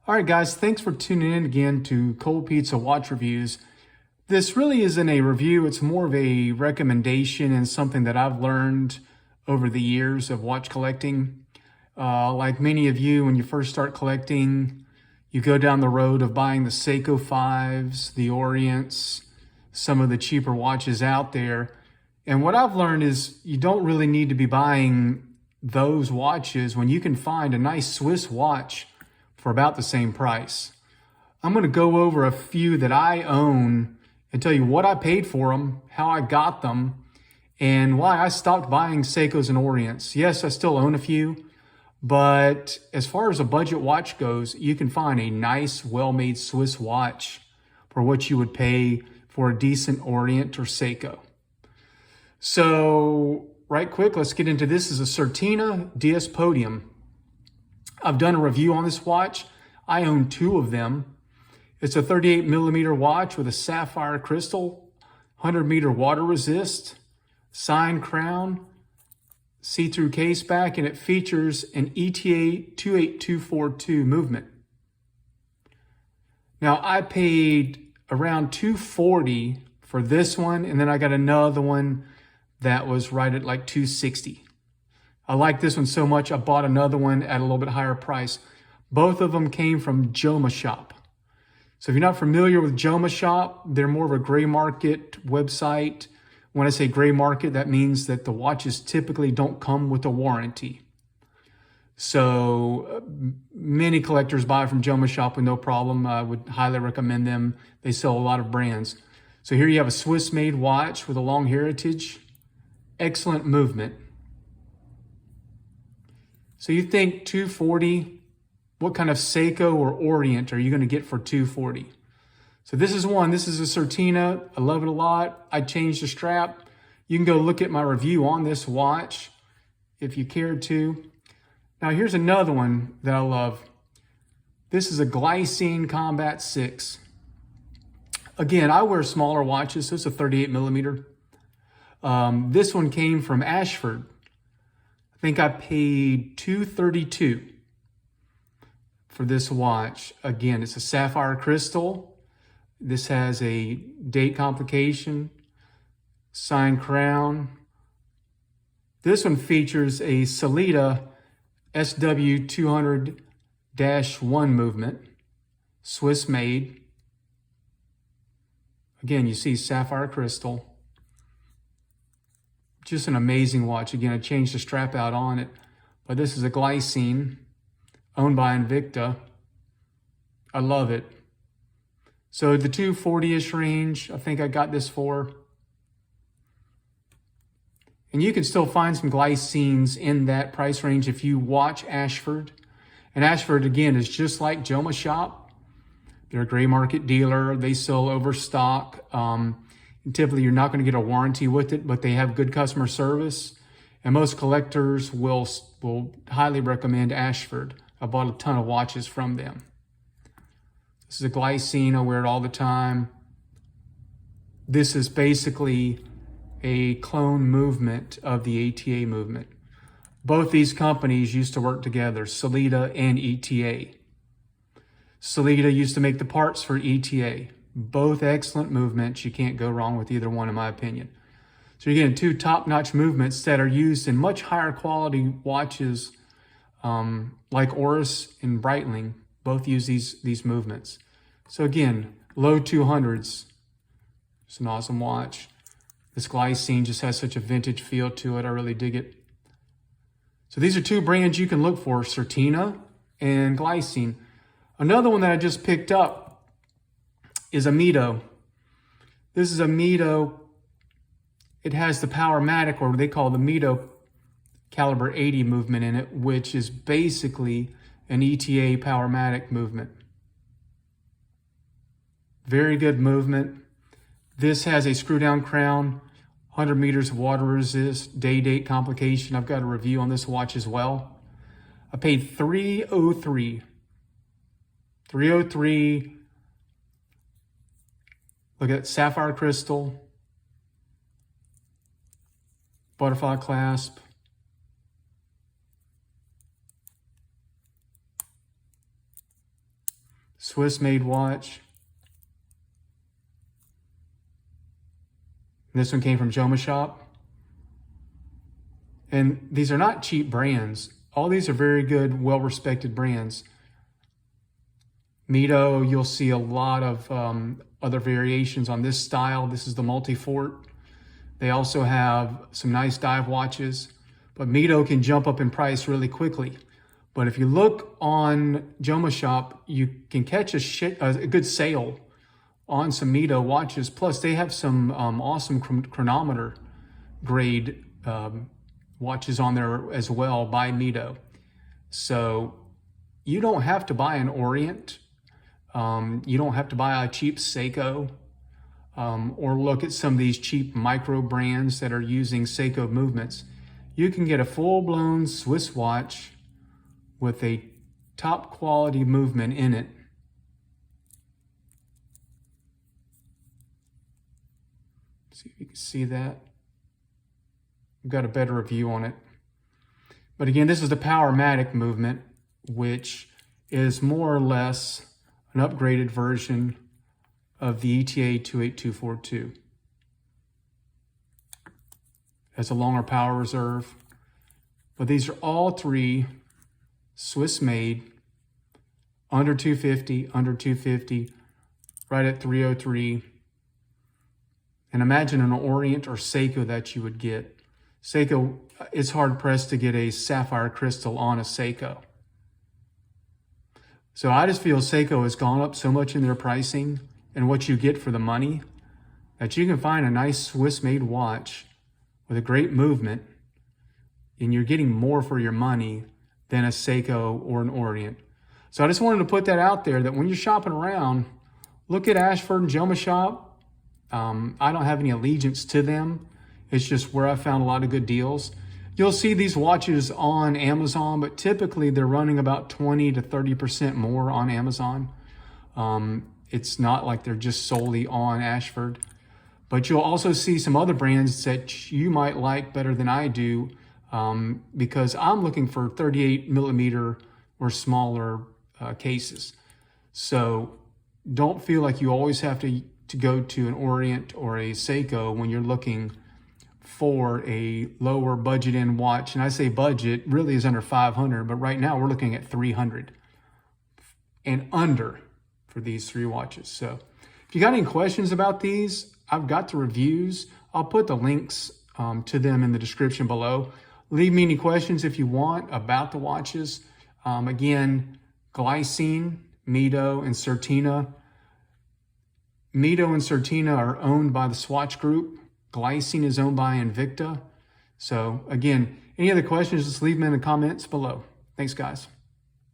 All right, guys, thanks for tuning in again to Cold Pizza Watch Reviews. This really isn't a review, it's more of a recommendation and something that I've learned over the years of watch collecting. Like many of you, when you first start collecting, you go down the road of buying the Seiko 5s, the Orients, some of the cheaper watches out there. And what I've learned is you don't really need to be buying those watches when you can find a nice Swiss watch for about the same price. I'm going to go over a few that I own and tell you what I paid for them, how I got them, and why I stopped buying Seikos and Orients. Yes, I still own a few, but as far as a budget watch goes, you can find a nice, well-made Swiss watch for what you would pay for a decent Orient or Seiko. So, right quick, let's get into this. This is a Certina DS Podium. I've done a review on this watch. I own two of them. It's a 38 millimeter watch with a sapphire crystal, 100 meter water resist, signed crown, see-through case back, and it features an ETA 28242 movement. Now, I paid around $240 for this one, and then I got another one that was right at like $260. I like this one so much, I bought another one at a little bit higher price. Both of them came from Joma Shop. So if you're not familiar with Joma Shop, they're more of a gray market website. When I say gray market, that means that the watches typically don't come with a warranty. So many collectors buy from Joma Shop with no problem. I would highly recommend them. They sell a lot of brands. So here you have a Swiss-made watch with a long heritage. Excellent movement. So you think $240, what kind of Seiko or Orient are you going to get for $240? So this is one. This is a Certina. I love it a lot. I changed the strap. You can go look at my review on this watch if you cared to. Now here's another one that I love. This is a Glycine Combat 6. Again, I wear smaller watches, so it's a 38 millimeter. This one came from Ashford. I think I paid $232 for this watch. Again, it's a sapphire crystal. This has a date complication, signed crown. This one features a Sellita SW200-1 movement, Swiss made. Again, you see sapphire crystal. Just an amazing watch. Again, I changed the strap out on it, but this is a Glycine owned by Invicta. I love it. So the 240-ish range, I think I got this for. And you can still find some Glycines in that price range if you watch Ashford. And Ashford, again, is just like Joma Shop. They're a gray market dealer. They sell overstock. Typically, you're not going to get a warranty with it, but they have good customer service. And most collectors will highly recommend Ashford. I bought a ton of watches from them. This is a Glycine. I wear it all the time. This is basically a clone movement of the ETA movement. Both these companies used to work together, Sellita and ETA. Sellita used to make the parts for ETA. Both excellent movements. You can't go wrong with either one, in my opinion. So you're getting two top-notch movements that are used in much higher quality watches like Oris and Breitling. Both use these movements. So again, low 200s. It's an awesome watch. This Glycine just has such a vintage feel to it. I really dig it. So these are two brands you can look for, Certina and Glycine. Another one that I just picked up is a Mido. This is a Mido. It has the Powermatic, or they call the Mido Caliber 80 movement in it, which is basically an ETA Powermatic movement. Very good movement. This has a screw down crown, 100 meters of water resist, date complication. I've got a review on this watch as well. I paid $303. $303. Look at sapphire crystal, butterfly, butterfly clasp. Swiss-made watch. This one came from Joma Shop. And these are not cheap brands. All these are very good, well-respected brands. Mido, you'll see a lot of other variations on this style. This is the Multifort. They also have some nice dive watches, but Mido can jump up in price really quickly. But if you look on Joma Shop, you can catch a good sale on some Mido watches. Plus, they have some awesome chronometer grade watches on there as well by Mido. So you don't have to buy an Orient. You don't have to buy a cheap Seiko or look at some of these cheap micro brands that are using Seiko movements. You can get a full-blown Swiss watch with a top quality movement in it. See if you can see that. I've got a better view on it. But again, this is the Powermatic movement, which is more or less an upgraded version of the ETA 28242. Has a longer power reserve. But these are all three Swiss made, under 250, under 250, right at 303. And imagine an Orient or Seiko that you would get. Seiko, it's hard pressed to get a sapphire crystal on a Seiko. So I just feel Seiko has gone up so much in their pricing and what you get for the money that you can find a nice Swiss made watch with a great movement and you're getting more for your money than a Seiko or an Orient. So I just wanted to put that out there that when you're shopping around, look at Ashford and Joma Shop. I don't have any allegiance to them. It's just where I found a lot of good deals. You'll see these watches on Amazon, but typically they're running about 20 to 30% more on Amazon. It's not like they're just solely on Ashford. But you'll also see some other brands that you might like better than I do because I'm looking for 38 millimeter or smaller cases. So don't feel like you always have to go to an Orient or a Seiko when you're looking for a lower budget in watch. And I say budget really is under 500, but right now we're looking at 300 and under for these three watches. So if you got any questions about these, I've got the reviews. I'll put the links to them in the description below. Leave me any questions if you want about the watches. Again, Glycine, Mido, and Certina. Mido and Certina are owned by the Swatch Group. Glycine is owned by Invicta. So again, any other questions, just leave them in the comments below. Thanks, guys.